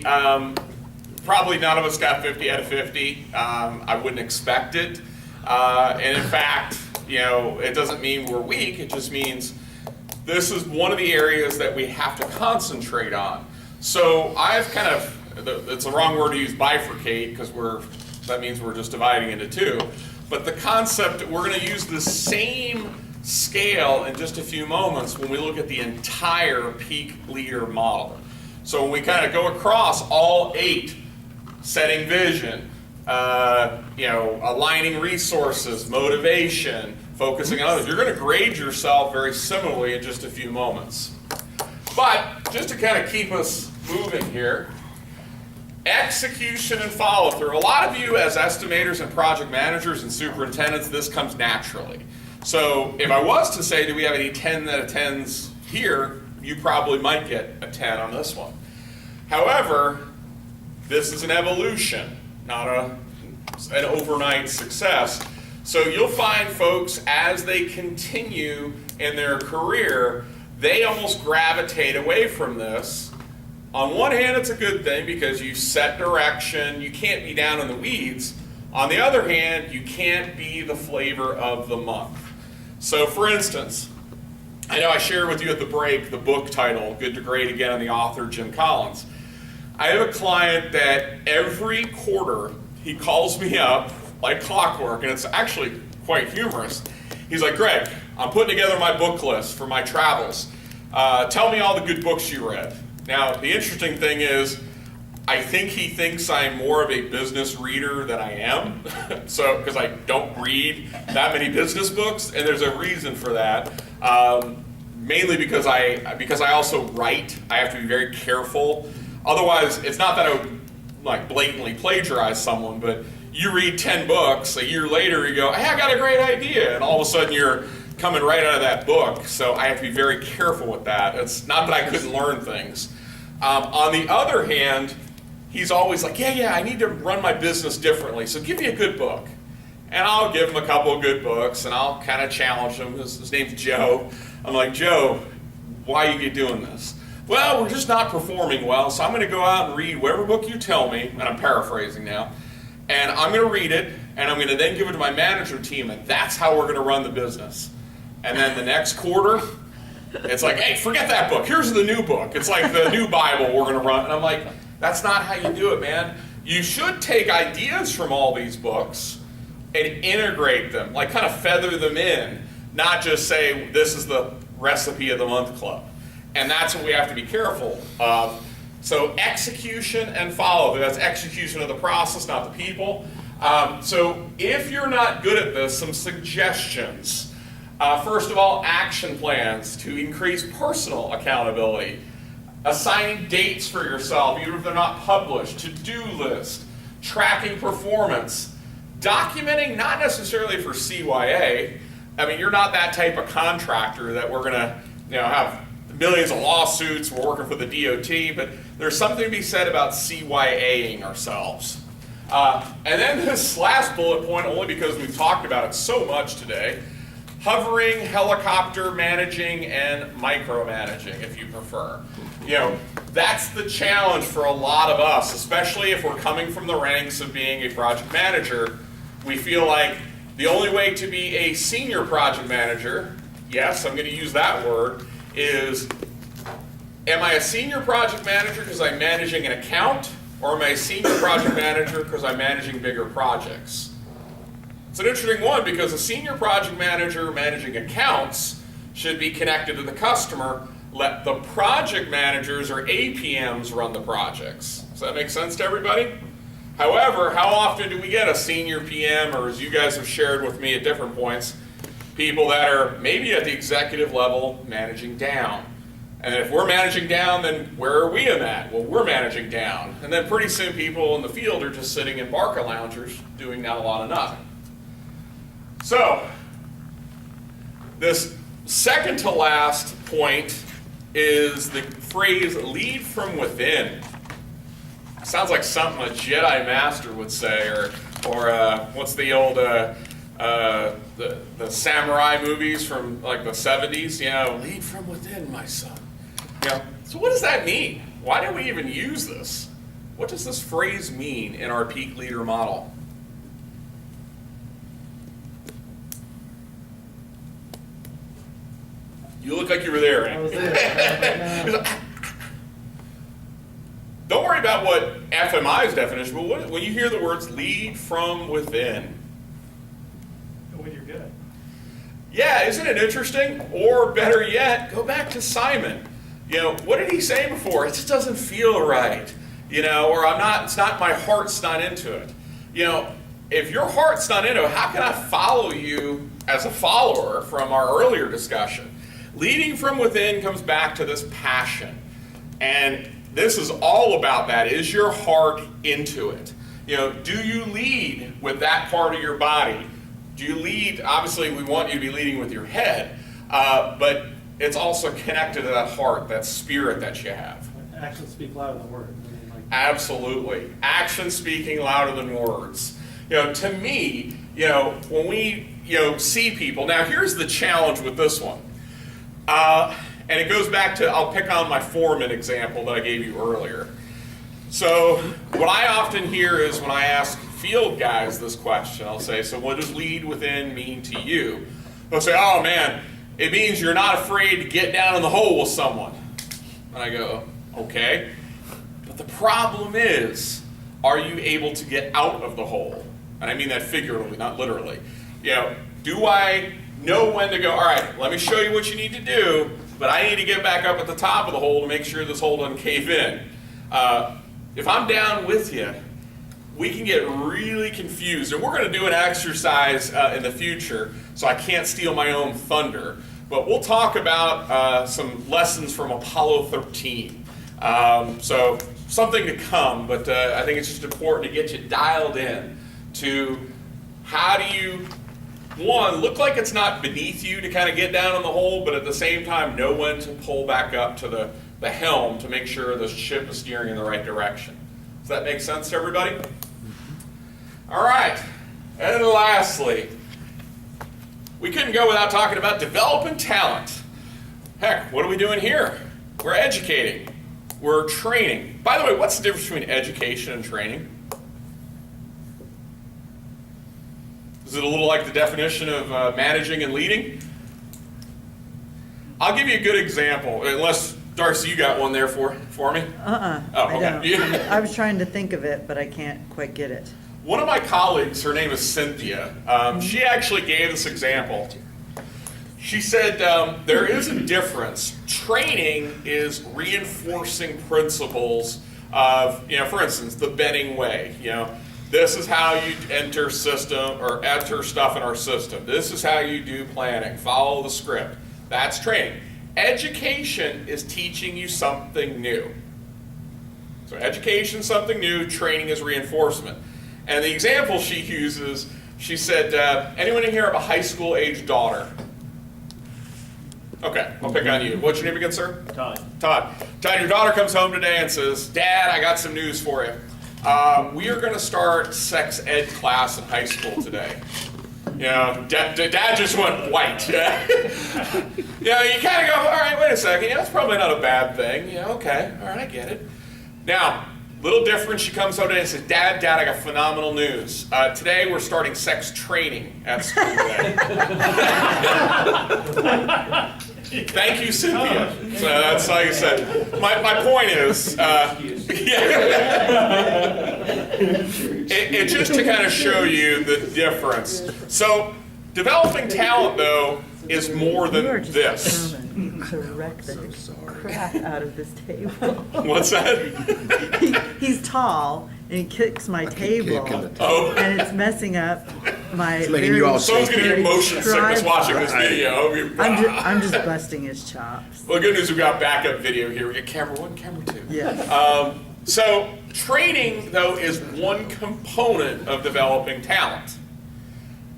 probably none of us got 50 out of 50. I wouldn't expect it. And in fact, it doesn't mean we're weak. It just means this is one of the areas that we have to concentrate on. So I've kind of, it's the wrong word to use bifurcate, because that means we're just dividing into two. But the concept, we're going to use the same scale in just a few moments when we look at the entire peak leader model. So when we kind of go across all 8, setting vision, aligning resources, motivation, focusing on others, you're going to grade yourself very similarly in just a few moments. But just to kind of keep us moving here, execution and follow-through. A lot of you as estimators and project managers and superintendents, this comes naturally. So if I was to say, do we have any 10 out of 10s here, you probably might get a 10 on this one. However, this is an evolution, not an overnight success. So you'll find folks, as they continue in their career, they almost gravitate away from this. On one hand, it's a good thing because you set direction, you can't be down in the weeds. On the other hand, you can't be the flavor of the month. So for instance, I know I shared with you at the break the book title, Good to Great Again, and the author, Jim Collins. I have a client that every quarter he calls me up like clockwork, and it's actually quite humorous. He's like, Greg, I'm putting together my book list for my travels. Tell me all the good books you read. Now, the interesting thing is, I think he thinks I'm more of a business reader than I am, so because I don't read that many business books, and there's a reason for that. Mainly because I also write. I have to be very careful. Otherwise, it's not that I would like blatantly plagiarize someone, but you read 10 books, a year later you go, hey, I got a great idea, and all of a sudden you're coming right out of that book. So I have to be very careful with that. It's not that I couldn't learn things. On the other hand, he's always like, yeah, I need to run my business differently, so give me a good book. And I'll give him a couple of good books, and I'll kind of challenge him. His name's Joe. I'm like, Joe, why are you doing this? Well, we're just not performing well, so I'm going to go out and read whatever book you tell me, and I'm paraphrasing now, and I'm going to read it, and I'm going to then give it to my manager team, and that's how we're going to run the business. And then the next quarter, it's like, hey, forget that book. Here's the new book. It's like the new Bible we're going to run. And I'm like, that's not how you do it, man. You should take ideas from all these books and integrate them, like kind of feather them in, not just say, this is the recipe of the month club. And that's what we have to be careful of. So execution and follow. That's execution of the process, not the people. So if you're not good at this, some suggestions. First of all, action plans to increase personal accountability. Assigning dates for yourself, even if they're not published. To-do list. Tracking performance. Documenting, not necessarily for CYA. I mean, you're not that type of contractor that we're going to have millions of lawsuits, we're working for the DOT, but there's something to be said about CYAing ourselves. And then this last bullet point, only because we've talked about it so much today, hovering, helicopter managing, and micromanaging, if you prefer. That's the challenge for a lot of us, especially if we're coming from the ranks of being a project manager. We feel like the only way to be a senior project manager, yes, I'm going to use that word, is, am I a senior project manager because I'm managing an account, or am I a senior project manager because I'm managing bigger projects? It's an interesting one because a senior project manager managing accounts should be connected to the customer. Let the project managers or APMs run the projects. Does that make sense to everybody? However, how often do we get a senior PM, or as you guys have shared with me at different points, people that are maybe at the executive level managing down? And if we're managing down, then where are we in that? Well, we're managing down. And then pretty soon people in the field are just sitting in Barca loungers doing not a lot of nothing. So, this second to last point is the phrase lead from within. Sounds like something a Jedi Master would say, or what's the old the samurai movies from like the 70s, lead from within, my son. So what does that mean? Why do we even use this? what does this phrase mean in our peak leader model? You look like you were there. I was there. Don't worry about what FMI's definition, but when you hear the words lead from within. When you're good. Yeah, isn't it interesting? Or better yet, go back to Simon. What did he say before? It just doesn't feel right. Or it's not, my heart's not into it. If your heart's not into it, how can I follow you as a follower from our earlier discussion? Leading from within comes back to this passion. And this is all about that. Is your heart into it? Do you lead with that part of your body? Do you lead? Obviously, we want you to be leading with your head, but it's also connected to that heart, that spirit that you have. Actions speak louder than words. Absolutely. Actions speaking louder than words. To me, when we, see people, now here's the challenge with this one. And it goes back to, I'll pick on my foreman example that I gave you earlier. So what I often hear is when I ask field guys this question, I'll say, so what does lead within mean to you? They'll say, oh man, it means you're not afraid to get down in the hole with someone. And I go, okay. But the problem is, are you able to get out of the hole? And I mean that figuratively, not literally. Do I know when to go, all right, let me show you what you need to do, but I need to get back up at the top of the hole to make sure this hole doesn't cave in. If I'm down with you, we can get really confused. And we're going to do an exercise in the future, so I can't steal my own thunder. But we'll talk about some lessons from Apollo 13. So something to come, but I think it's just important to get you dialed in to how do you, one, look like it's not beneath you to kind of get down in the hole, but at the same time know when to pull back up to the helm to make sure the ship is steering in the right direction. Does that make sense to everybody? All right. And then lastly, we couldn't go without talking about developing talent. Heck, what are we doing here? We're educating. We're training. By the way, what's the difference between education and training? Is it a little like the definition of managing and leading? I'll give you a good example, unless, Darcy, you got one there for me? Oh, okay. I was trying to think of it, but I can't quite get it. One of my colleagues, her name is Cynthia, she actually gave this example. She said there is a difference. Training is reinforcing principles of, for instance, the betting way. This is how you enter stuff in our system. This is how you do planning. Follow the script. That's training. Education is teaching you something new. So education is something new, training is reinforcement. And the example she uses, she said, anyone in here have a high school age daughter? Okay, I'll pick on you. What's your name again, sir? Todd. Todd, your daughter comes home today and says, Dad, I got some news for you. We are going to start sex ed class in high school today. Dad just went white. You kind of go, all right, wait a second. That's probably not a bad thing. Okay, all right, I get it. Now, little different, she comes home today and says, Dad, I got phenomenal news. Today we're starting sex training at school today. Thank you, Cynthia. So that's like I said. My point is, it just to kind of show you the difference. So developing talent, though, is more than this. To wreck the crap out of this table. What's that? He's tall and he kicks my table, and it's messing up my. It's making you all Someone's going to get motion sickness watching this video. I'm just busting his chops. Well, the good news, we've got backup video here. We got camera 1, camera 2. Yeah. So training, though, is one component of developing talent.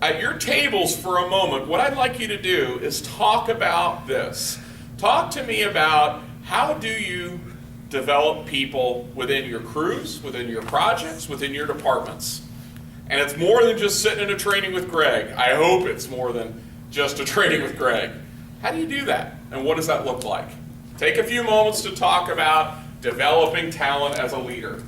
At your tables for a moment, what I'd like you to do is talk about this. Talk to me about how do you develop people within your crews, within your projects, within your departments. And it's more than just sitting in a training with Gregg. I hope it's more than just a training with Gregg. How do you do that? And what does that look like? Take a few moments to talk about developing talent as a leader.